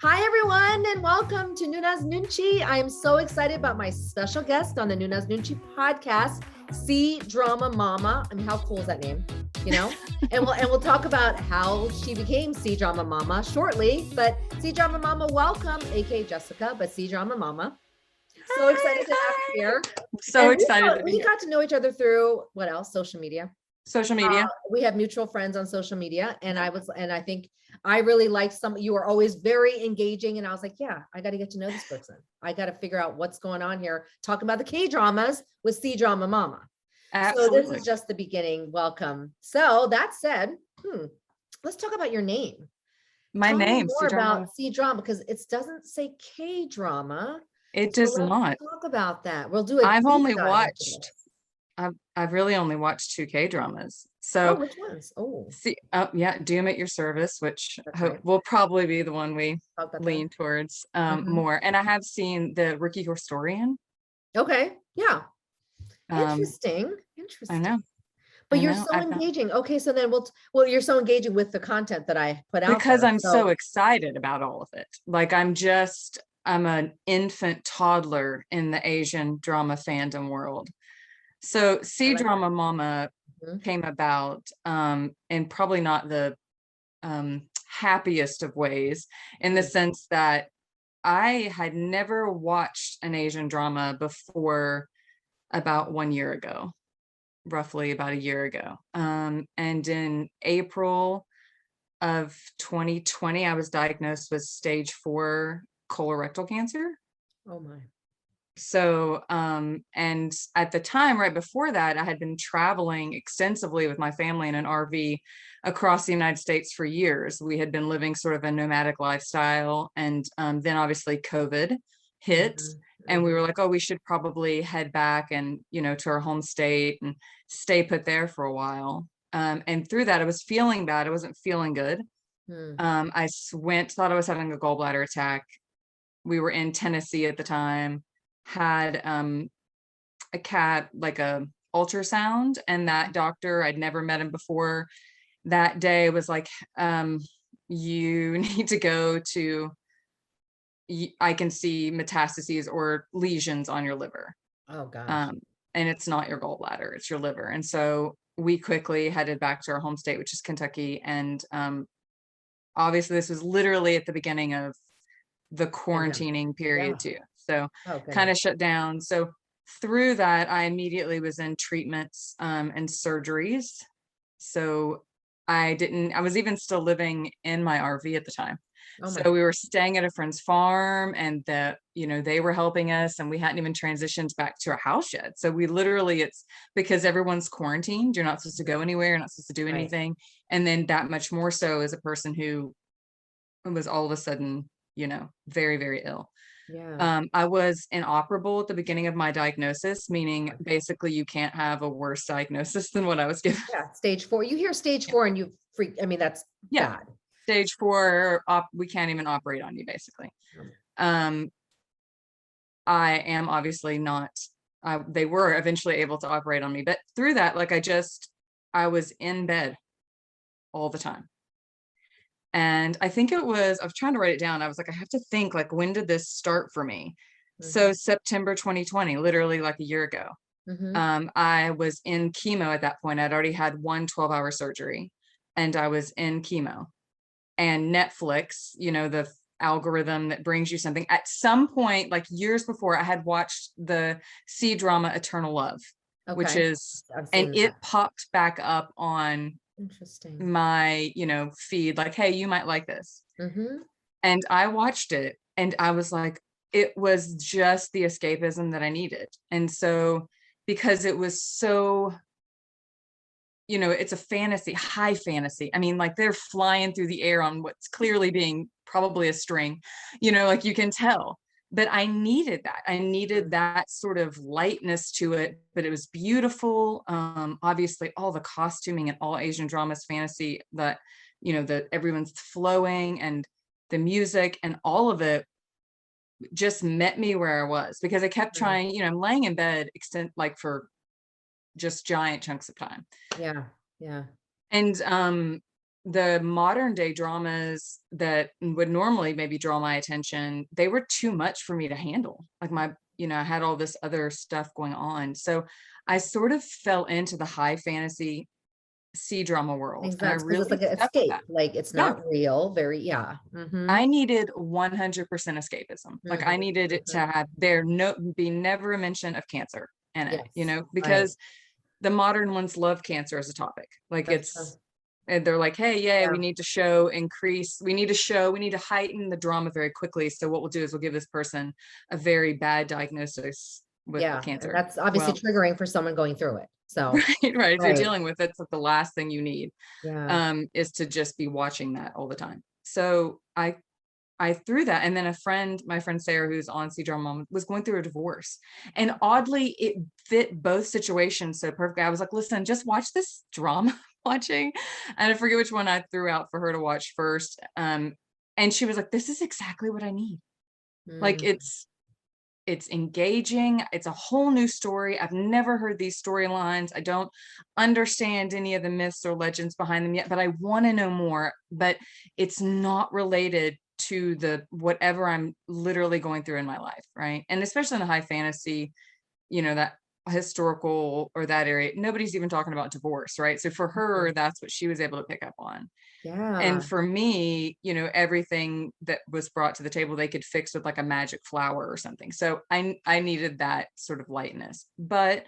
Hi, everyone, and welcome to Noona's Noonchi. I am so excited about my special guest on the Noona's Noonchi podcast, CDramaMama. I mean, how cool is that name? You know, and we'll talk about how she became CDramaMama shortly. But CDramaMama, welcome, aka Jessica, but CDramaMama. So excited to have you here. So excited to be we here. got to know each other through what else? Social media. Social media. We have mutual friends on social media, and I think I really liked you were always very engaging, and I was like, yeah, I got to get to know this person. I got to figure out what's going on here. Talking about the K-dramas with CDramaMama. Absolutely. So this is just the beginning. Welcome. So that said, let's talk about your name. My name, more about C-drama, because it doesn't say K-drama. It does not. Talk about that. We'll do it. I've only watched. I've really only watched 2 K-dramas. So which ones? yeah, Doom at Your Service, which will probably be the one we lean towards more. And I have seen the Rookie Historian. Okay. Yeah. Interesting. I know. But you're so engaging. Okay, so then you're so engaging with the content that I put out because I'm so excited about all of it. Like I'm an infant toddler in the Asian drama fandom world. So CDramaMama came about in probably not the happiest of ways, in the sense that I had never watched an Asian drama before about 1 year ago, roughly about a year ago. And in April of 2020, I was diagnosed with stage 4 colorectal cancer. Oh my. So, and at the time, right before that, I had been traveling extensively with my family in an RV across the United States for years. We had been living sort of a nomadic lifestyle. And then obviously COVID hit, and we were like, oh, we should probably head back and, to our home state and stay put there for a while. And through that, I was feeling bad. I wasn't feeling good. I thought I was having a gallbladder attack. We were in Tennessee at the time. Had a cat, like a ultrasound, and that doctor, I'd never met him before, that day was like, you need to go to, I can see metastases or lesions on your liver. Oh gosh. And it's not your gallbladder, it's your liver. And so we quickly headed back to our home state, which is Kentucky. And obviously this was literally at the beginning of the quarantining period too. So kind of shut down. So through that, I immediately was in treatments and surgeries. So I was even still living in my RV at the time. So we were staying at a friend's farm, and they were helping us, and we hadn't even transitioned back to a house yet. So we literally, it's because everyone's quarantined. You're not supposed to go anywhere. You're not supposed to do anything. And then that much more so as a person who was all of a sudden, very, very ill. Yeah. I was inoperable at the beginning of my diagnosis, meaning basically you can't have a worse diagnosis than what I was given. Yeah, stage 4. You hear stage 4 and you freak. I mean, that's bad. Stage 4, we can't even operate on you, basically. I am obviously not. They were eventually able to operate on me, but through that, like I was in bed all the time. And I think I was trying to write it down. I was like, I have to think, like, when did this start for me? So September 2020, literally like a year ago. I was in chemo at that point. I'd already had one 12-hour surgery, and I was in chemo. And Netflix, the algorithm that brings you something. At some point, like years before, I had watched the C-drama Eternal Love, which is, and it popped back up on my feed, like, hey, you might like this. And I watched it, and I was like, it was just the escapism that I needed. And so because it was so, it's a fantasy, high fantasy. I mean, like, they're flying through the air on what's clearly being probably a string, like you can tell. But I needed that. I needed that sort of lightness to it, but it was beautiful. Obviously, all the costuming and all Asian dramas, fantasy, that, that everyone's flowing, and the music and all of it just met me where I was, because I kept trying, I'm laying in bed for just giant chunks of time. Yeah. Yeah. And the modern day dramas that would normally maybe draw my attention, they were too much for me to handle. Like I had all this other stuff going on. So I sort of fell into the high fantasy C-drama world, Makes and I sense because it's really like an stuck with escape. that. Like it's Yeah. not real. Very, yeah. Mm-hmm. I needed 100% escapism. Like I Mm-hmm. needed it to Mm-hmm. have be never a mention of cancer in it, Yes. Right. because the modern ones love cancer as a topic. Like That's true. and they're like, hey, yay, Yeah. we need to heighten the drama very quickly. So what we'll do is we'll give this person a very bad diagnosis with Yeah. And cancer. that's obviously Well, triggering for someone going through it. So, right. If you're right. dealing with it, it's like the last thing you need Yeah. is to just be watching that all the time. So I threw that. And then my friend Sarah, who's on CDramaMama, was going through a divorce. And oddly, it fit both situations so perfectly. I was like, listen, just watch this drama watching. And I forget which one I threw out for her to watch first. And she was like, this is exactly what I need. Like Mm. it's engaging. It's a whole new story. I've never heard these storylines. I don't understand any of the myths or legends behind them yet, but I want to know more. But it's not related to the whatever I'm literally going through in my life, right? And especially in the high fantasy, that historical or that area, nobody's even talking about divorce, right? So for her, that's what she was able to pick up on. And Yeah. for me, everything that was brought to the table, they could fix with like a magic flower or something. So I needed that sort of lightness. But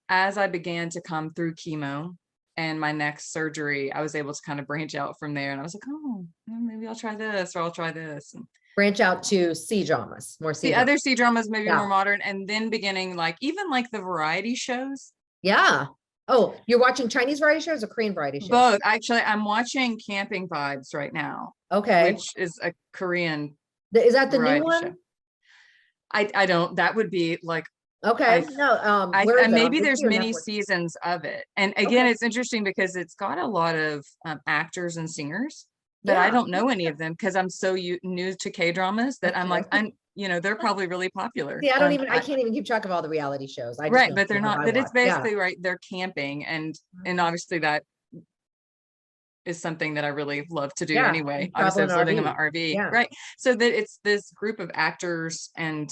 as I began to come through chemo and my next surgery, I was able to kind of branch out from there. And I was like, oh, maybe I'll try this or I'll try this. And Branch out to C dramas, more C the dramas. other C dramas, maybe Yeah. more modern, and then beginning like even like the variety shows. Yeah. Oh, you're watching Chinese variety shows or Korean variety shows? Both. Actually, I'm watching Camping Vibes right now, Okay. which is a Korean Is that the new variety show. one? I don't, that would be like, Okay. I, No, where is it? On maybe Disney there's or many Netflix? seasons of it. And again, Okay. it's interesting because it's got a lot of actors and singers, but I Yeah. don't know any of them because I'm so new to K-dramas that I'm like, Okay. they're probably really popular. See, I can't even keep track of all the reality shows. I just Right, know but the they're ones not, I but it's watch. Yeah. basically right, they're camping and obviously that is something that I really love to do Yeah. anyway. You travel Obviously, I in was living in my RV. RV, Yeah. right? So that it's this group of actors and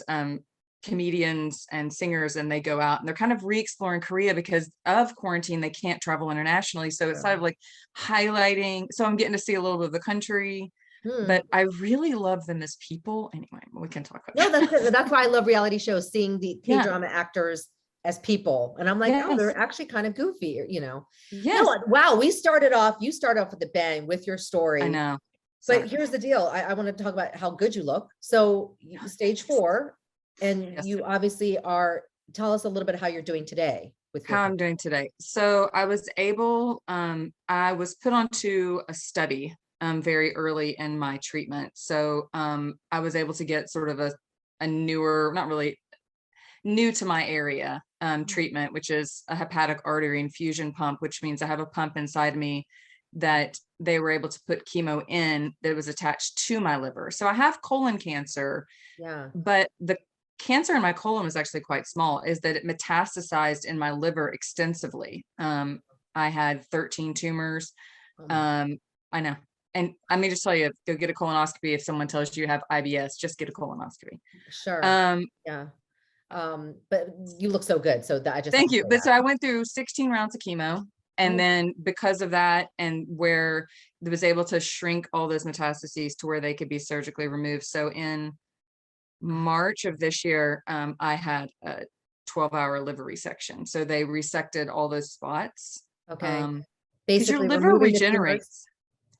comedians and singers, and they go out and they're kind of re-exploring Korea because of quarantine. They can't travel internationally. So it's sort of like highlighting. So I'm getting to see a little bit of the country, Hmm. but I really love them as people. Anyway, we can talk No, about that. that's why I love reality shows, seeing the Yeah. K-drama actors as people. And I'm like, oh, Yes. they're actually kind of goofy. Yes. No, wow, you started off with a bang with your I story. know. But Sorry. here's the deal. I want to talk about how good you look. So stage 4, and Yes. you obviously tell us a little bit how you're doing today with your How I'm doing today. So I was put onto a study very early in my treatment. So I was able to get sort of a newer, not really new to my area treatment, which is a hepatic artery infusion pump, which means I have a pump inside me that they were able to put chemo in that was attached to my liver. So I have colon cancer, Yeah. but the cancer in my colon was actually quite small, is that it metastasized in my liver extensively. I had 13 tumors. Oh my. I know. And I mean, just tell you, go get a colonoscopy. If someone tells you have IBS, just get a colonoscopy. Sure. Um, Yeah. But you look so good. So that I just have Thank to you. say But that. so I went through 16 rounds of chemo. And Oh, then because of that, and where it was able to shrink all those metastases to where they could be surgically removed. So in March of this year, I had a 12-hour liver resection. So they resected all those spots. okay. Because your Basically liver removing the tumors. regenerates.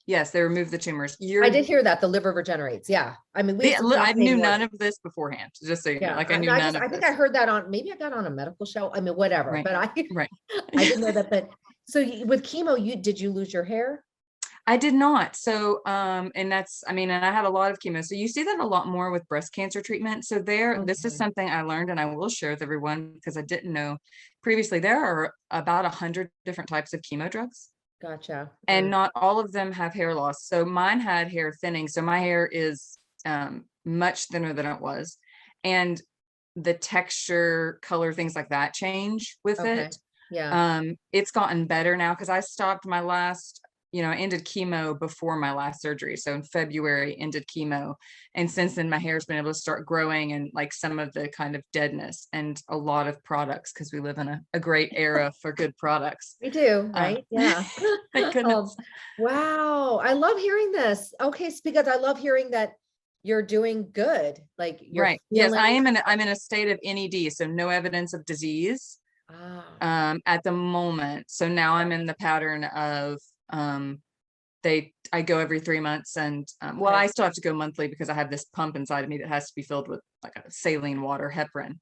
Yes, they removed the tumors. I did hear that the liver regenerates. Yeah. I mean, we have some I friends named knew none Morgan. of this beforehand, just so you know. Yeah. Like I knew none of I think this. I heard that maybe I got on a medical show. I mean, whatever, Right. but Right. I didn't know that. But so with chemo, did you lose your hair? I did not. So, and that's, I mean, and I had a lot of chemo. So you see that a lot more with breast cancer treatment. So this is Okay. something I learned and I will share with everyone because I didn't know previously. There are about 100 different types of chemo drugs. Gotcha. And not all of them have hair loss. So mine had hair thinning. So my hair is much thinner than it was. And the texture, color, things like that change with Okay. it. Yeah. It's gotten better now because I stopped my last I ended chemo before my last surgery. So in February, ended chemo. And since then, my hair's been able to start growing and like some of the kind of deadness and a lot of products, because we live in a great era for good products. We do, right? Yeah. Thank goodness. Wow. I love hearing this. Okay. Because I love hearing that you're doing good. Like you're Right. Yes, feeling. I'm in a state of NED, so no evidence of disease Ah, at the moment. So now I'm in the pattern of I go every 3 months, and well, okay. I still have to go monthly because I have this pump inside of me that has to be filled with like a saline water, heparin.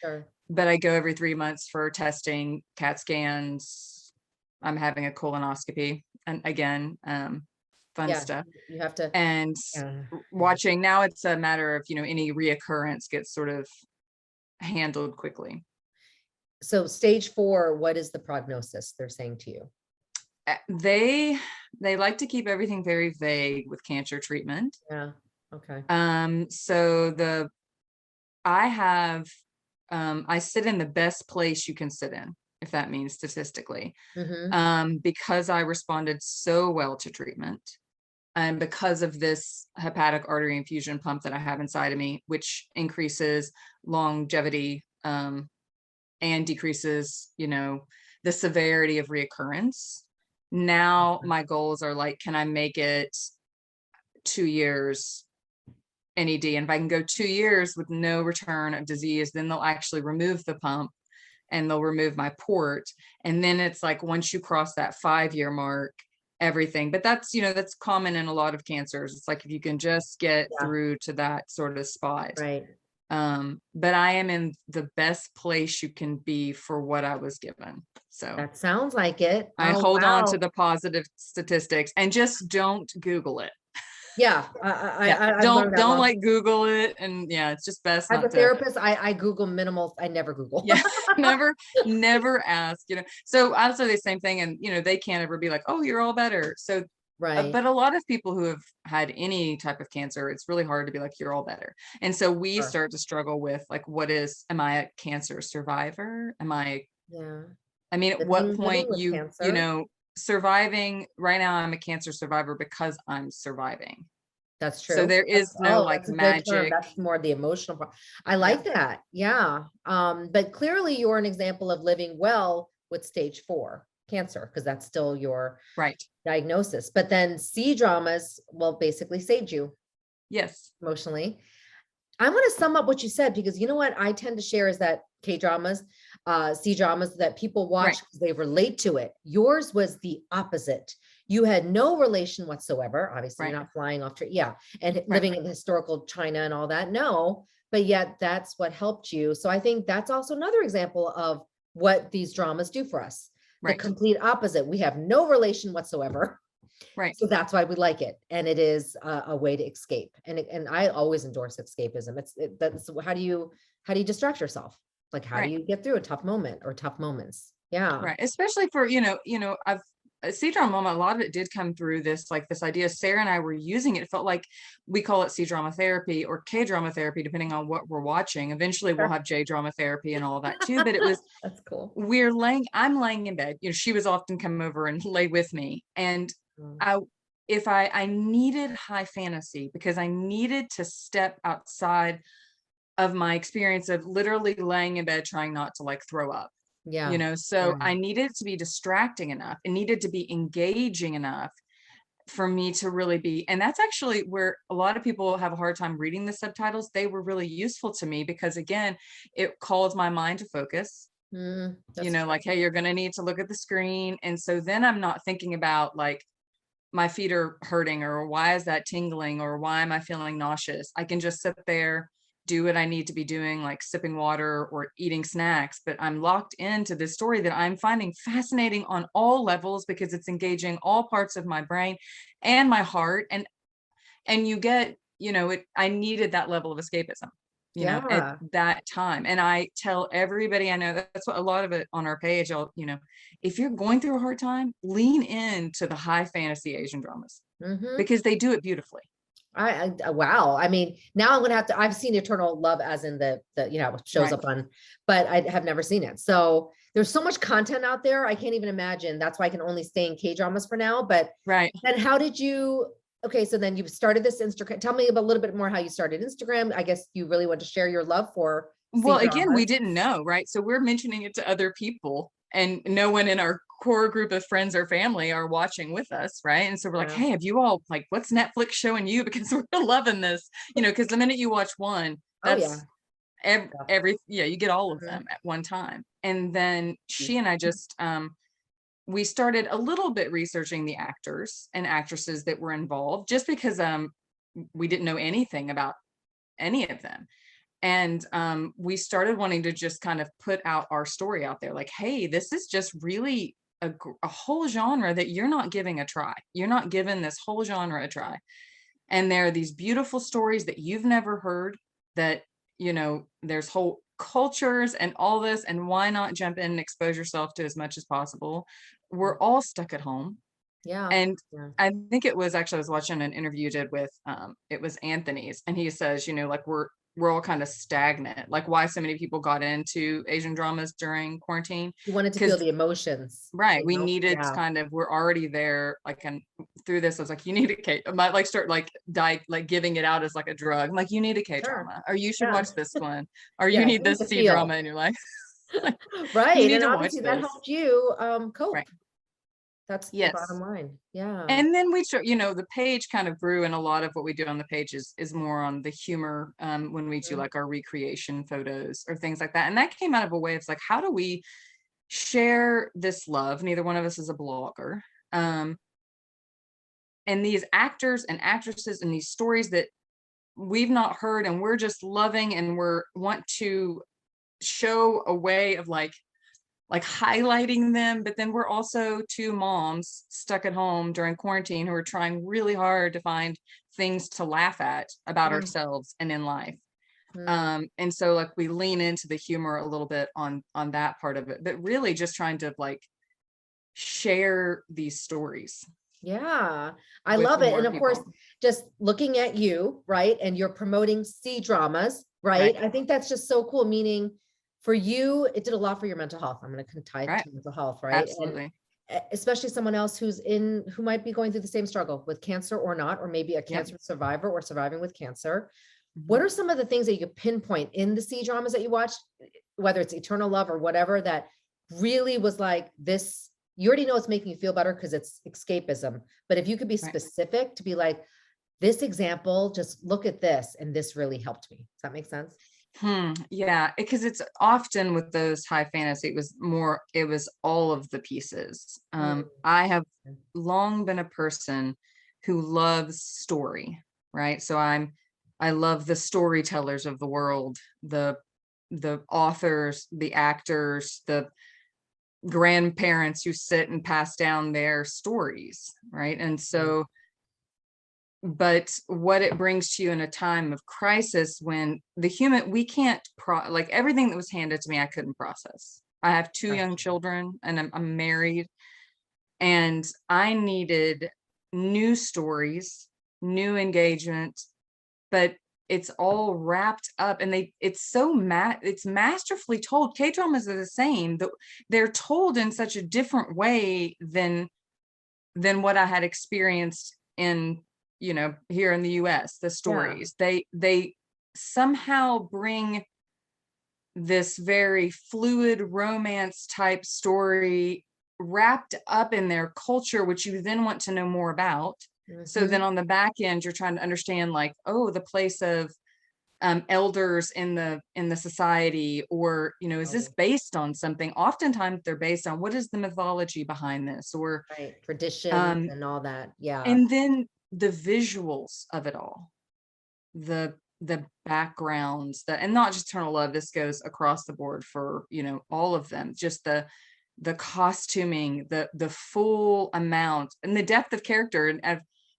Sure. But I go every 3 months for testing, CAT scans. I'm having a colonoscopy, and again, fun Yeah. stuff. You have to. And Yeah. watching now, it's a matter of, any reoccurrence gets sort of handled quickly. So stage 4, what is the prognosis they're saying to you? They like to keep everything very vague with cancer treatment. Yeah. Okay. So I sit in the best place you can sit in, if that means statistically, Mm-hmm. because I responded so well to treatment, and because of this hepatic artery infusion pump that I have inside of me, which increases longevity, and decreases, the severity of reoccurrence. Now my goals are like, can I make it 2 years NED? And if I can go 2 years with no return of disease, then they'll actually remove the pump and they'll remove my port. And then it's like, once you cross that 5-year mark, everything, but that's common in a lot of cancers. It's like, if you can just get Yeah. through to that sort of spot. Right. But I am in the best place you can be for what I was given. So That sounds like it. I Oh, hold on to wow. the positive statistics and just don't Google it. Yeah. Yeah. I've learned that Don't long. like Google it. And yeah, it's just best As a not to. therapist, I Google minimal. I never Google. Yeah. Never ask, So I'll say the same thing. And, they can't ever be like, oh, you're all better. So Right. but a lot of people who have had any type of cancer, it's really hard to be like, you're all better. And so we Sure. start to struggle with like, am I a cancer survivor? Yeah. At what Living point with cancer. surviving right now, I'm a cancer survivor because I'm surviving. That's So true. there is no like That's a good term. magic. That's more the emotional part. I Yeah. like that. Yeah. But clearly you're an example of living well with stage 4 cancer, because that's still your Right. diagnosis. But then C dramas will basically saved you Yes. emotionally. I want to sum up what you said, because you know what I tend to share is that K dramas, C dramas that people watch Right. because they relate to it. Yours was the opposite. You had no relation whatsoever. Obviously, Right. you're not flying off to, yeah, and Right. living in historical China and all that. No, but yet that's what helped you. So I think that's also another example of what these dramas do for us. The Right. complete opposite. We have no relation whatsoever. Right. So that's why we like it. And it is a way to escape. And I always endorse escapism. That's how do you distract yourself? Like, how do Right. you get through a tough moment or tough moments? Yeah. Right. Especially for, I've CDramaMama, a lot of it did come through this, like this idea. Sarah and I were using it. It felt like we call it C drama therapy or K drama therapy, depending on what we're watching. Eventually we'll Sure. have J drama therapy and all that too. But it was, That's cool. I'm laying in bed, she was often come over and lay with me. And Mm. I needed high fantasy because I needed to step outside of my experience of literally laying in bed, trying not to like throw up. Yeah. So Yeah. I needed to be distracting enough. It needed to be engaging enough for me to really be. And that's actually where a lot of people have a hard time reading the subtitles. They were really useful to me because, again, it called my mind to focus. That's true. Like, hey, you're going to need to look at the screen. And so then I'm not thinking about like, my feet are hurting, or why is that tingling, or why am I feeling nauseous? I can just sit there, do what I need to be doing, like sipping water or eating snacks, but I'm locked into this story that I'm finding fascinating on all levels because it's engaging all parts of my brain and my heart. And you get, I needed that level of escapism, at Yeah. that time. And I tell everybody I know, that's what a lot of it on our page, if you're going through a hard time, lean into the high fantasy Asian dramas Hmm. because they do it beautifully. Wow. I mean, now I'm gonna have to. I've seen Eternal Love as in the shows Right. up on, but I have never seen it. So there's so much content out there. I can't even imagine. That's why I can only stay in K dramas for now. But Right. then how did you? Okay, so then you started this Instagram. Tell me a little bit more how you started Instagram. I guess you really want to share your love for C Well, again, we dramas. didn't know, right? So we're mentioning it to other people, and no one in our core group of friends or family are watching with us, right? And so we're like, Yeah. hey, have you all, like, what's Netflix showing you? Because we're loving this, because the minute you watch one, Oh yeah. that's every yeah, you get all of Mhm. them at one time. And then she and I just we started a little bit researching the actors and actresses that were involved, just because we didn't know anything about any of them. And we started wanting to just kind of put out our story out there, like, hey, this is just really a whole genre that you're not giving a try. You're not giving this whole genre a try. And there are these beautiful stories that you've never heard, that, there's whole cultures and all this, and why not jump in and expose yourself to as much as possible? We're all stuck at home. Yeah. And Yeah. I think it was actually, I was watching an interview you did with it was Anthony's, and he says, like, we're all kind of stagnant, like why so many people got into Asian dramas during quarantine. You wanted to feel Because the emotions, right, we needed Yeah. kind of, we're already there, like, and through this I was like, you need a K, I might like start like like giving it out as like a drug. I'm like, you need a K Sure. drama, or you should Yeah. watch this one, or you Yeah. need You need this to C drama feel. in your life. Like, you Right. need And to watch obviously that this. helped you Right. cope. That's the bottom Yes. line. Yeah. And then the page kind of grew, and a lot of what we do on the page is more on the humor, when we do Mhm. like our recreation photos or things like that. And that came out of a way of like, how do we share this love? Neither one of us is a blogger. Um, and these actors and actresses and these stories that we've not heard, and we're just loving, and we're want to show a way of like highlighting them. But then we're also two moms stuck at home during quarantine who are trying really hard to find things to laugh at about Mm, ourselves and in life. mm. And so like we lean into the humor a little bit on that part of it, but really just trying to like share these stories Yeah, I with love it. And more of course, people. just looking at you, right? And you're promoting C dramas, Right. right? I think that's just so cool. Meaning for you, it did a lot for your mental health. I'm going to tie it Right. to mental health, right? And Absolutely. especially someone else who might be going through the same struggle with cancer or not, or maybe a Yep. cancer survivor or surviving with cancer. Mhm. What are some of the things that you could pinpoint in the C dramas that you watched, whether it's Eternal Love or whatever, that really was like this? You already know it's making you feel better because it's escapism. But if you could be Right. specific to be like, this example, just look at this, and this really helped me. Does that make sense? Yeah, because it's often with those high fantasy, it was all of the pieces. Mm, I have long been a person who loves story, right? So I love the storytellers of the world, the authors, the actors, the grandparents who sit and pass down their stories, right? And mm, so, but what it brings to you in a time of crisis, when we can't like everything that was handed to me, I couldn't process. I have two young gotcha. children, and I'm married, and I needed new stories, new engagement, but it's all wrapped up, and it's masterfully told. K dramas are the same, they're told in such a different way than what I had experienced in, here in the US. The Yeah. stories, they somehow bring this very fluid romance type story wrapped up in their culture, which you then want to know more about. So then Mhm. on the back end, you're trying to understand, like, oh, the place of elders in the society, or is this Oh, based on something? Oftentimes they're based on, what is the mythology behind this, or right. Traditions um and all that. Yeah. and then the visuals of it all, the backgrounds, and not just Eternal Love, this goes across the board for all of them, just the costuming, the full amount and the depth of character,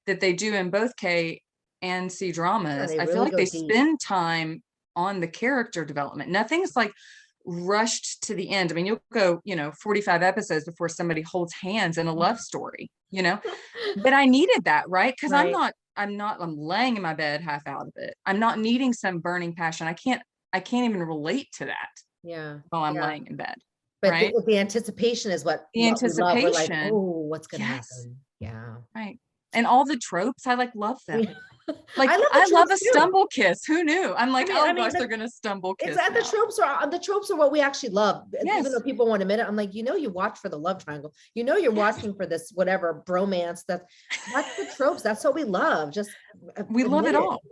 that they do in both K and C Yeah, dramas. they I feel really like go they deep. spend time on the character development. Nothing's like rushed to the end. I mean, you'll go 45 episodes before somebody holds hands in a love story, but I needed that, right? Because Right. I'm laying in my bed half out of it. I'm not needing some burning passion. I can't even relate to that Yeah. while I'm Yeah. laying in bed. But Right. the anticipation is what The we love. We're like, anticipation. oh, what's gonna Yes. happen? Yeah. Right. And all the tropes, I like love them. Yeah. Like I love the I love tropes a too. stumble kiss. Who knew? I'm like, I oh mean, gosh, they're gonna stumble it's kiss the now. tropes are what we actually love. Even though Yes. people won't admit it, I'm like, you watch for the love triangle. You're Yes. watching for this whatever bromance. That's the tropes. That's what we love. Just We love it admit it. all.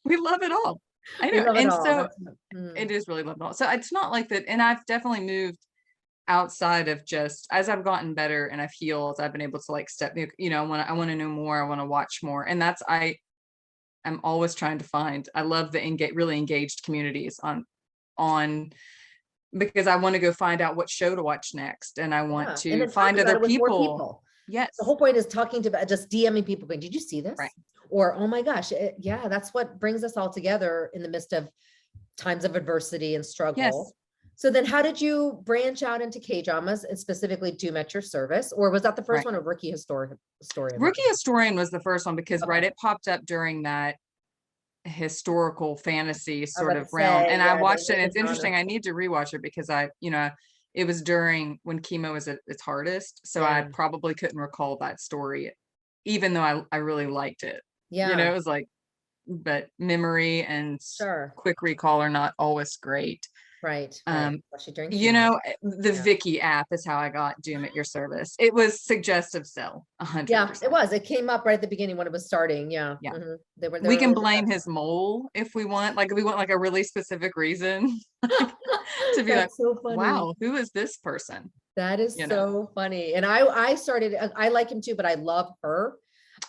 We love it all. I We know. love it And all. so That's it is really love it all. So it's not like that. And I've definitely moved outside of just as I've gotten better and I've healed, I've been able to like step, I want to know more, I want to watch more. And I'm always trying to find, I love the really engaged communities on because I want to go find out what show to watch next. And I want and to then talk find about other it with more people. people. Yes. The whole point is talking to just DMing people going, did you see this? Right. Or, oh my gosh, yeah, that's what brings us all together in the midst of times of adversity and struggle. Yes. So then how did you branch out into K-dramas and specifically Doom at Your Service? Or was that the first one, or Rookie Historian? Rookie Historian was the first one because Okay. it popped up during that historical fantasy sort about of to realm. say, And I yeah, watched it and the it's interesting. genre. I need to rewatch it because it was during when chemo was at its hardest. So I Yeah. probably couldn't recall that story, even though I really liked it. Yeah. It was like, but memory and Sure. quick recall are not always great. Right. Especially during The Viki app is how I got Doom at Your Service. It was suggestive sell 100%. Yeah, it was. It came up right at the beginning when it was starting. Yeah. Yeah. Mm-hmm. We can blame his mole if we want. Like, if we want like a really specific reason to be like, so funny. wow, who is this person? That is so funny. And I started, I like him too, but I love her.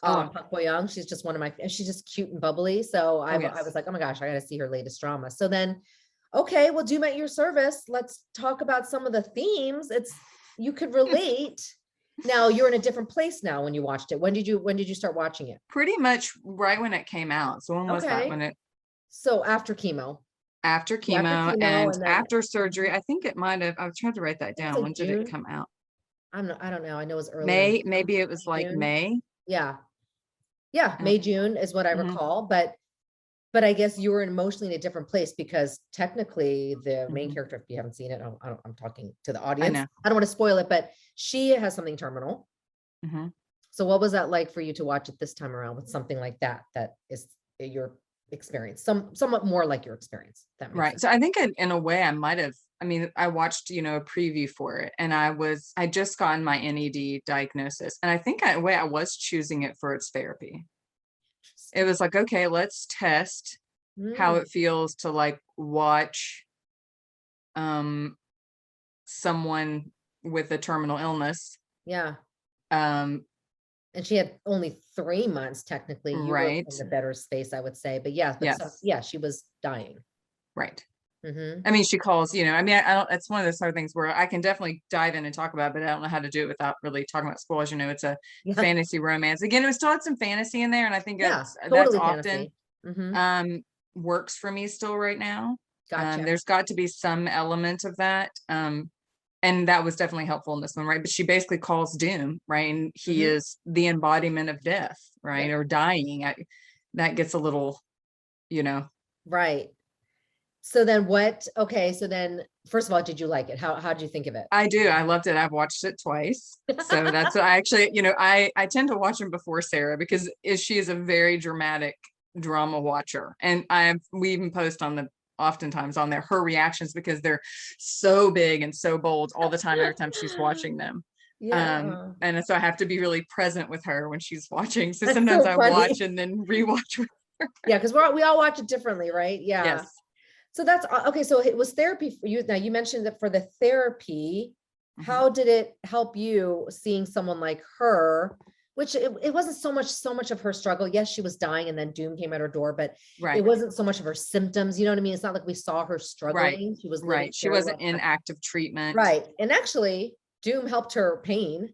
Park Bo Young. She's just she's just cute and bubbly. So I was like, oh my gosh, I got to see her latest drama. So then, okay, well, Doom at Your Service. Let's talk about some of the themes. You could relate. Now you're in a different place now when you watched it. When did you start watching it? Pretty much right when it came out. So when was that? So after chemo. After chemo and then, after surgery. I think it might have, I was trying to write that down. When did it come out? I don't know. I know it was early. May, maybe it was like May. Yeah. Yeah. May, June is what I recall. But I guess you were emotionally in a different place because technically the main character, if you haven't seen it, I'm talking to the audience. I don't want to spoil it, but she has something terminal. So what was that like for you to watch it this time around with something like that is your experience, somewhat more like your experience? That makes sense. So I think in a way I watched, a preview for it and I just gotten my NED diagnosis. And I think in a way I was choosing it for its therapy. It was like, okay, let's test how it feels to like watch someone with a terminal illness. Yeah. And she had only 3 months technically. You were in the better space, I would say. But she was dying. Right. I mean, she calls, I don't, it's one of those sort of things where I can definitely dive in and talk about it, but I don't know how to do it without really talking about spoilers. It's a fantasy romance. Again, it was still had some fantasy in there. And I think that's often works for me still right now. Gotcha. There's got to be some element of that. And that was definitely helpful in this one, right? But she basically calls Doom, right? And he is the embodiment of death, right? Or dying. That gets a little, Right. So then so then first of all, did you like it? How did you think of it? I do. I loved it. I've watched it twice. So that's I actually, I tend to watch them before Sarah because she is a very dramatic drama watcher. And we even post oftentimes on there her reactions because they're so big and so bold all the time every time she's watching them. And so I have to be really present with her when she's watching. So sometimes I watch and then rewatch with her. Yeah, because we all watch it differently, right? Yeah. Yes. So that's okay. So it was therapy for you. Now you mentioned that for the therapy, how did it help you seeing someone like her, which it wasn't so much of her struggle. Yes, she was dying and then Doom came at her door, but it wasn't so much of her symptoms. You know what I mean? It's not like we saw her struggling. She was She wasn't in active treatment. Right. And actually Doom helped her pain.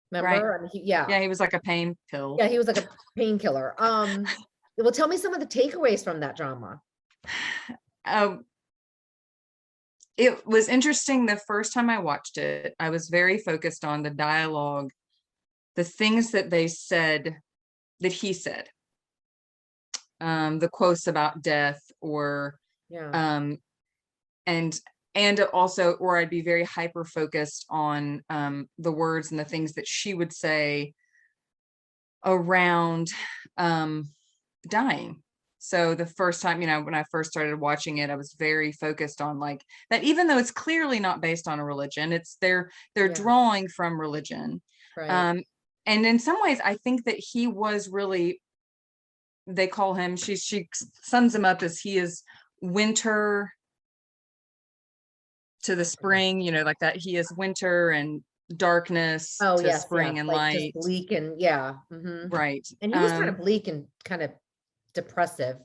Remember? I mean, he was like a pain pill. Yeah, he was like a painkiller. Well, tell me some of the takeaways from that drama. It was interesting. The first time I watched it, I was very focused on the dialogue, the things that they said, that he said. the quotes about death, or Yeah. and also, or I'd be very hyper focused on the words and the things that she would say around dying. So the first time, when I first started watching it, I was very focused on like that, even though it's clearly not based on a religion, it's they're Yeah. drawing from religion. Right. And in some ways, I think that he was really, they call him, she sums him up as he is winter to the spring, like that. He is winter and darkness Oh, to yes, spring yes, and like just light. bleak and yeah. Mhm. Right. And he was kind of bleak and kind of depressive,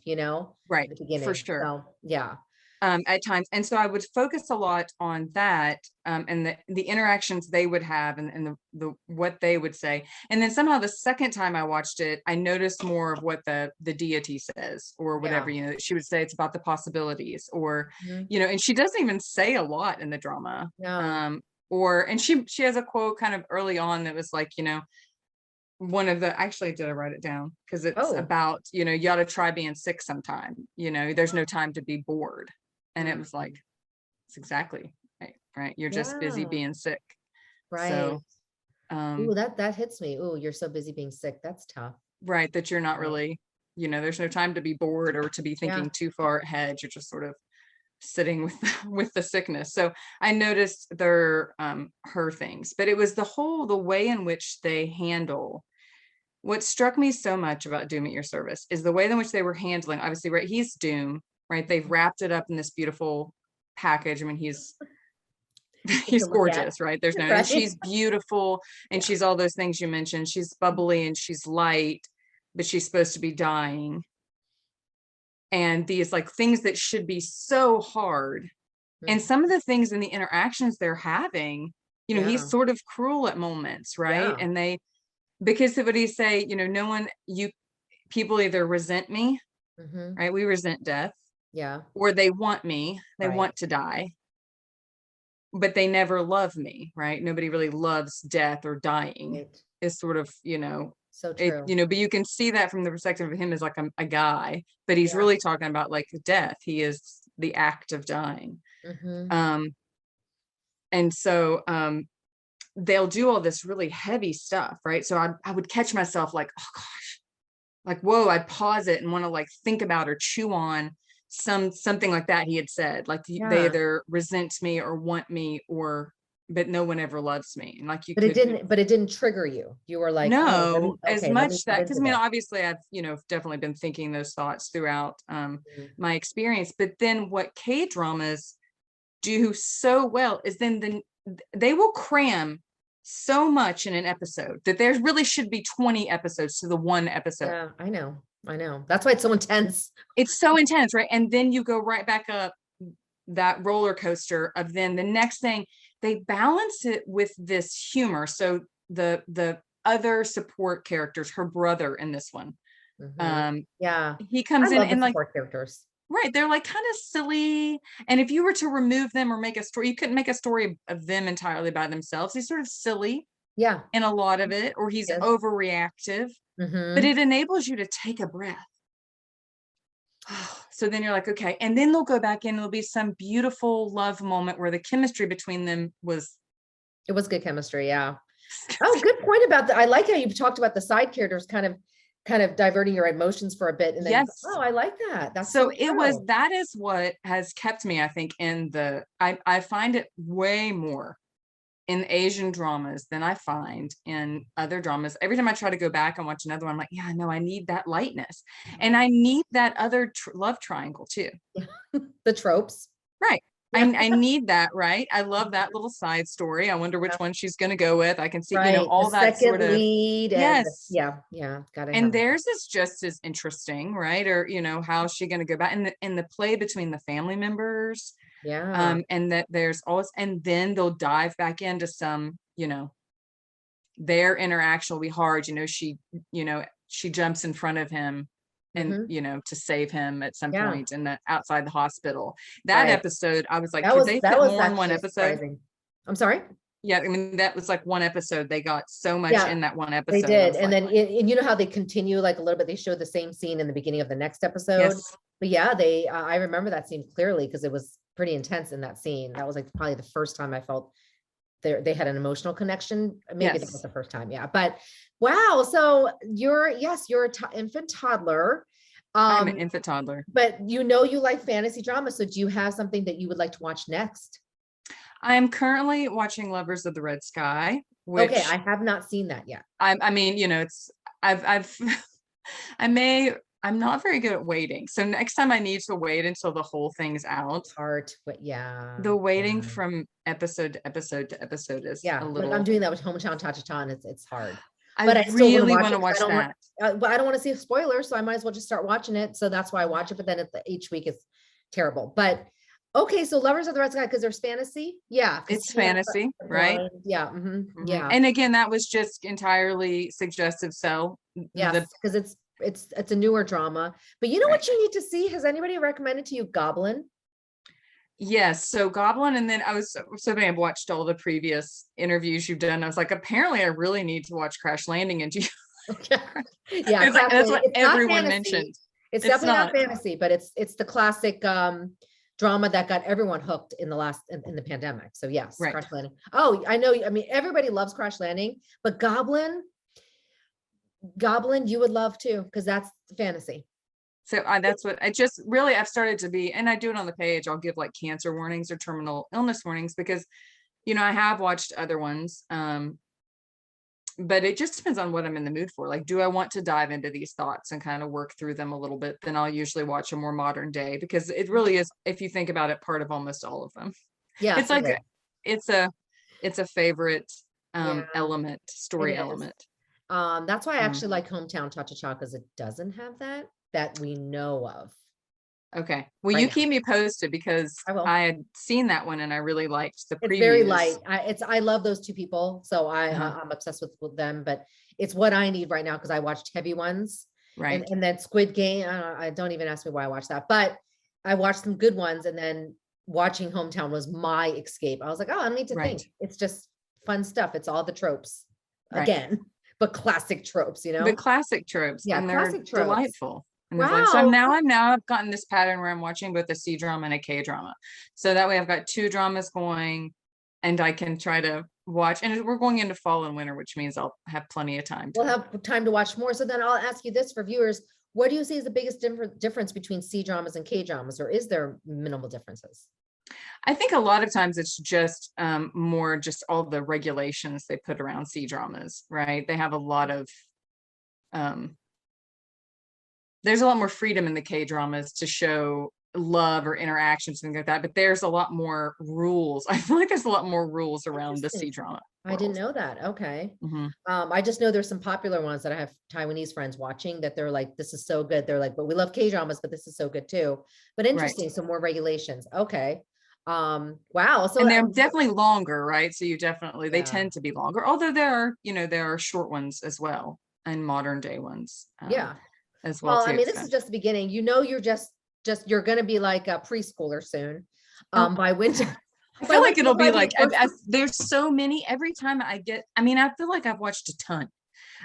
Right. at the For beginning. sure. So, yeah. At times. And so I would focus a lot on that, and the interactions they would have, and the what they would say. And then somehow the second time I watched it, I noticed more of what the deity says, or whatever, Yeah. she would say it's about the possibilities, or, Mhm. and she doesn't even say a lot in the drama. No. And she has a quote kind of early on that was like, one of the, actually, did I write it down? Because it's Oh. about, you ought to try being sick sometime, there's no time to be bored. And it was like, Mhm. it's exactly right. You're just busy Yeah. being sick. Right. So, Ooh, that hits me. Ooh, you're so busy being sick. That's tough. right, that you're not Right. really, there's no time to be bored or to be Yeah. thinking too far ahead. You're just sort of sitting with with the sickness. So I noticed her things, but it was the way in which they handle. What struck me so much about Doom at Your Service is the way in which they were handling, obviously, right, he's Doom, right? They've wrapped it up in this beautiful package. I mean, he's Just to he's look at. gorgeous, right? There's no, and Right. she's beautiful, and Yeah. she's all those things you mentioned. She's bubbly and she's light, but she's supposed to be dying. And these like things that should be so hard. And Mhm. some of the things in the interactions they're having, he's Yeah. sort of cruel at moments, right? Yeah. And because of what he say, no one, people either resent me, Mhm. right? We resent death, Yeah. or they want me, they Right. want to die, but they never love me, right? Nobody really loves death or dying. Right. Is sort of, So it, true. but you can see that from the perspective of him as like a guy, but he's Yeah. really talking about like death. He is the act of dying. Mhm. Um, and so they'll do all this really heavy stuff, right? So I would catch myself like, oh gosh, like, whoa, I'd pause it and want to like think about or chew on something like that he had said, like they Yeah. either resent me or want me, or but no one ever loves me. And like you But it could, didn't trigger you. You were like, "Oh, no, as let me much get that, because into I mean, this." obviously I've, definitely been thinking those thoughts throughout Mhm. my experience. But then what K dramas do so well is then they will cram so much in an episode that there really should be 20 episodes to the one episode. Yeah, I know. I know. That's why it's so intense. It's so intense, right? And then you go right back up that roller coaster of then the next thing. They balance it with this humor. So the other support characters, her brother in this one, Mhm. Yeah. he I comes in love the and like, support characters. right, they're like kind of silly. And if you were to remove them or make a story, you couldn't make a story of them entirely by themselves. He's sort of silly Yeah. in a lot of it, or he's Yes. overreactive, but Mhm. it enables you to take a breath. So then you're like, okay. And then they'll go back in, there'll be some beautiful love moment where the chemistry between them was It was good chemistry, yeah. Oh, good point about that. I like how you talked about the side characters kind of diverting your emotions for a bit and then, yes. oh, I like that. That's So so that true. is what has kept me, I think, I find it way more in Asian dramas than I find in other dramas. Every time I try to go back and watch another one, I'm like, yeah, no, I need that lightness. And I need that other love triangle too. The tropes. Right. Yeah. I need that, right? I love that little side story. I wonder which Yeah. one she's going to go with. I can see, Right. The all that sort second of, lead and yes. yeah, yeah, gotta And have that. theirs is just as interesting, right? Or, how's she going to go back, and the play between the family members, Yeah. and that there's always, and then they'll dive back into some, their interaction will be hard. She jumps in front of him and, Mhm. to save him at some Yeah. point outside the hospital. That Right. episode, I was like, That could was they that fit was more in one actually episode? surprising. I'm sorry? Yeah, I mean, that was like one episode. They got so much Yeah, in that one they episode. I did. was And like, then, and you know how they continue like a little bit, they showed the same scene in the beginning of the next episode. yes, But yeah, they, I remember that scene clearly because it was pretty intense in that scene. That was like probably the first time I felt they had an emotional connection. Maybe that was yes. the first time. Yeah. But wow. So yes, you're infant toddler. I'm an Um, infant toddler. but you know, you like fantasy drama. So do you have something that you would like to watch next? I am currently watching Lovers of the Red Sky, Okay. which I have not seen that yet. I mean, you know, I've, I'm not very good at waiting. So next time I need to wait until the whole thing's out. Heart, but yeah. The waiting Yeah. from episode to episode to episode is a Yeah, like I'm little, doing that with Hometown Cha-Cha-Cha, and it's hard. I But I still want to really watch want it to 'cause watch that. but I don't want to see a spoiler, so I might as well just start watching it. So that's why I watch it. But then each week is terrible. But okay, so Lovers of the Red Sky because there's fantasy. Yeah, 'cause It's fantasy, the right? blind. Yeah, yeah, And again, that was just entirely suggestive. So yes, because it's a newer drama. But you know right. what you need to see? Has anybody recommended to you Goblin? Yes, so Goblin, and then I was so many. I've watched all the previous interviews you've done. I was like, apparently, I really need to watch Crash Landing. And Okay. Yeah, it's like, that's what it's not everyone fantasy. mentioned. It's It's definitely not not. fantasy, but it's the classic drama that got everyone hooked in the pandemic. So yes, Right. Crash Landing. Oh, I know. I mean, everybody loves Crash Landing, but Goblin, you would love too, because that's fantasy. So that's what I just really, I've started to be, and I do it on the page. I'll give like cancer warnings or terminal illness warnings because, you know, I have watched other ones. But it just depends on what I'm in the mood for. Like, do I want to dive into these thoughts and kind of work through them a little bit? Then I'll usually watch a more modern day because it really is, if you think about it, part of almost all of them. Yeah, It's like, it's a favorite yeah, element, it story is. element. That's why I actually like Hometown Cha-Cha-Cha because it doesn't have that we know of. Okay. Well, Right you now. keep me posted because I will. I had seen that one and I really liked the previews. It's very light. I love those two people, so Uh-huh. I'm obsessed with them. But it's what I need right now because I watched heavy ones, Right. and then Squid Game. I don't even ask me why I watched that, but I watched some good ones, and then watching Hometown was my escape. I was like, oh, I don't need to Right. think. It's just fun stuff. It's all the tropes Right. again, but classic tropes, you know. The classic tropes. Yeah, And they're classic tropes. delightful. And Wow. so I've gotten this pattern where I'm watching both a C drama and a K drama. So that way I've got two dramas going and I can try to watch. And we're going into fall and winter, which means I'll have plenty of time. We'll have time to watch more. So then I'll ask you this for viewers. What do you see as the biggest difference between C dramas and K dramas, or is there minimal differences? I think a lot of times it's just more just all the regulations they put around C dramas, right? They have a lot of there's a lot more freedom in the K dramas to show love or interactions, things like that. But there's a lot more rules. I feel like there's a lot more rules around the C drama. I didn't know that. Okay. Mm-hmm. I just know there's some popular ones that I have Taiwanese friends watching that they're like, this is so good. They're like, but we love K dramas, but this is so good too. But interesting. Right. So more regulations. Okay. Wow. So and they're definitely longer, right? So you definitely, they tend to be longer, although there are short ones as well and modern day ones. Yeah. As well. Well, I mean, this is just the beginning. You know, you're you're going to be like a preschooler soon. By winter. I feel like it'll be like, there's so many every time I feel like I've watched a ton.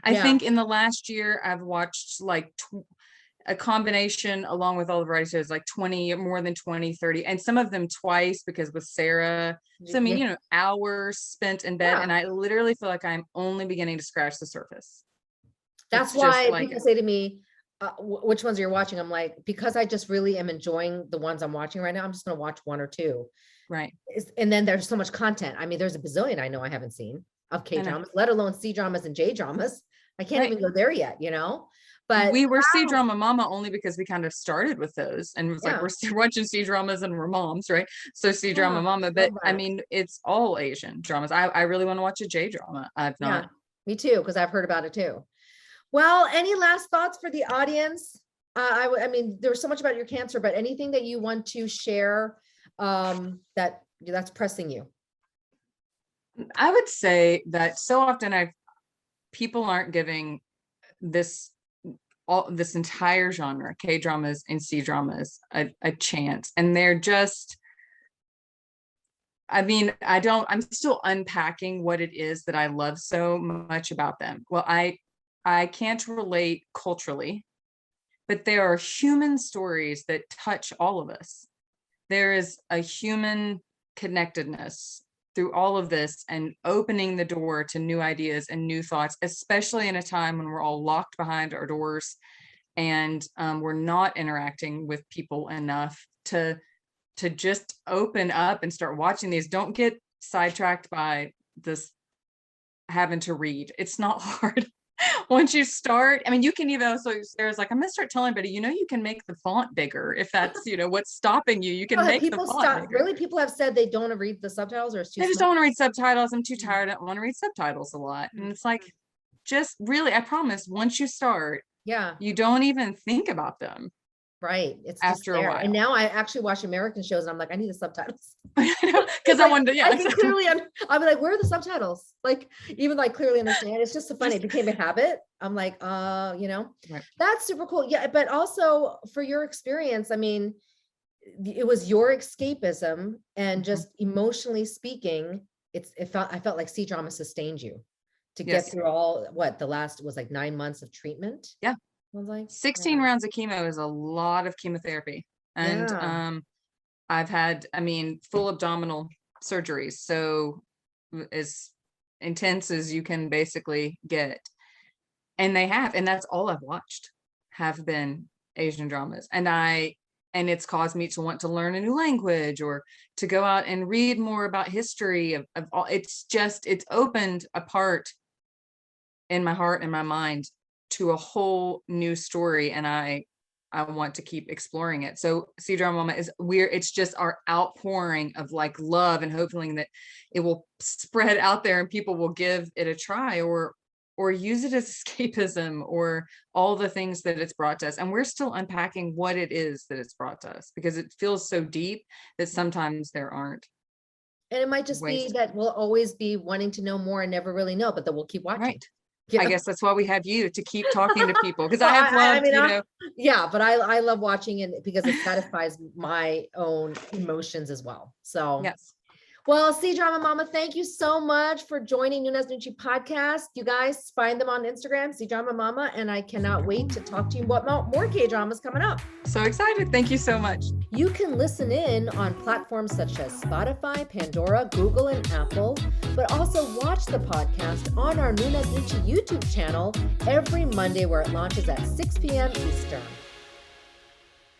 I think in the last year, I've watched like a combination along with all the variety shows, like 20, more than 20, 30, and some of them twice because with Sarah. So, I mean, hours spent in bed and I literally feel like I'm only beginning to scratch the surface. That's why people say to me, which ones you're watching? I'm like, because I just really am enjoying the ones I'm watching right now. I'm just going to watch one or two. Right. And then there's so much content. I mean, there's a bazillion I know I haven't seen of K dramas, let alone C dramas and J dramas. I can't even go there yet, But we were CDramaMama only because we kind of started with those and it was like, we're still watching C dramas and we're moms, right? So CDramaMama, but I mean, it's all Asian dramas. I really want to watch a J drama. I've not. Yeah, me too, because I've heard about it too. Well, any last thoughts for the audience? I mean, there's so much about your cancer, but anything that you want to share that's pressing you? I would say that so often people aren't giving this entire genre, K dramas and C dramas, a chance, and they're just I mean, I'm still unpacking what it is that I love so much about them. Well, I can't relate culturally, but there are human stories that touch all of us. There is a human connectedness through all of this and opening the door to new ideas and new thoughts, especially in a time when we're all locked behind our doors and we're not interacting with people enough to just open up and start watching these. Don't get sidetracked by this having to read. It's not hard. Once you start, I mean, you can even also, Sarah's like, I'm gonna start telling everybody, you can make the font bigger. If that's, what's stopping you, you can make the font bigger. Really, people have said they don't want to read the subtitles, or it's too They just small? don't want to read subtitles. I'm too tired. I don't want to read subtitles a lot. And it's like, just really, I promise, once you start, Yeah, you don't even think about them. right. It's just After a there. while. And now I actually watch American shows and I'm like, I need the subtitles. Because I wanted to, yeah. I can clearly, I'll be like, where are the subtitles? Like, even like clearly understand. It's just so funny. It became a habit. I'm like, Right. that's super cool. Yeah. But also for your experience, I mean, it was your escapism and just emotionally speaking, I felt like C-drama sustained you to get Yes. through all, the last was like 9 months of treatment. Yeah. I was like, 16 rounds of chemo is a lot of chemotherapy. And Yeah. I've had, full abdominal surgeries. So as intense as you can basically get. And and that's all I've watched have been Asian dramas. And it's caused me to want to learn a new language or to go out and read more about history of all. It's opened a part in my heart and my mind to a whole new story. And I want to keep exploring it. So CDramaMama is weird. It's just our outpouring of like love and hoping that it will spread out there and people will give it a try or use it as escapism or all the things that it's brought to us. And we're still unpacking what it is that it's brought to us because it feels so deep that sometimes there aren't. And it might just ways. be that we'll always be wanting to know more and never really know, but that we'll keep watching. Right. Yeah. I guess that's why we have you to keep talking to people because I have loved, yeah, but I love watching it because it satisfies my own emotions as well. So yes. Well, CDramaMama, thank you so much for joining Noona's Noonchi podcast. You guys find them on Instagram, CDramaMama, and I cannot wait to talk to you about more K-dramas coming up. So excited. Thank you so much. You can listen in on platforms such as Spotify, Pandora, Google, and Apple, but also watch the podcast on our Noona's Noonchi YouTube channel every Monday where it launches at 6 p.m. Eastern.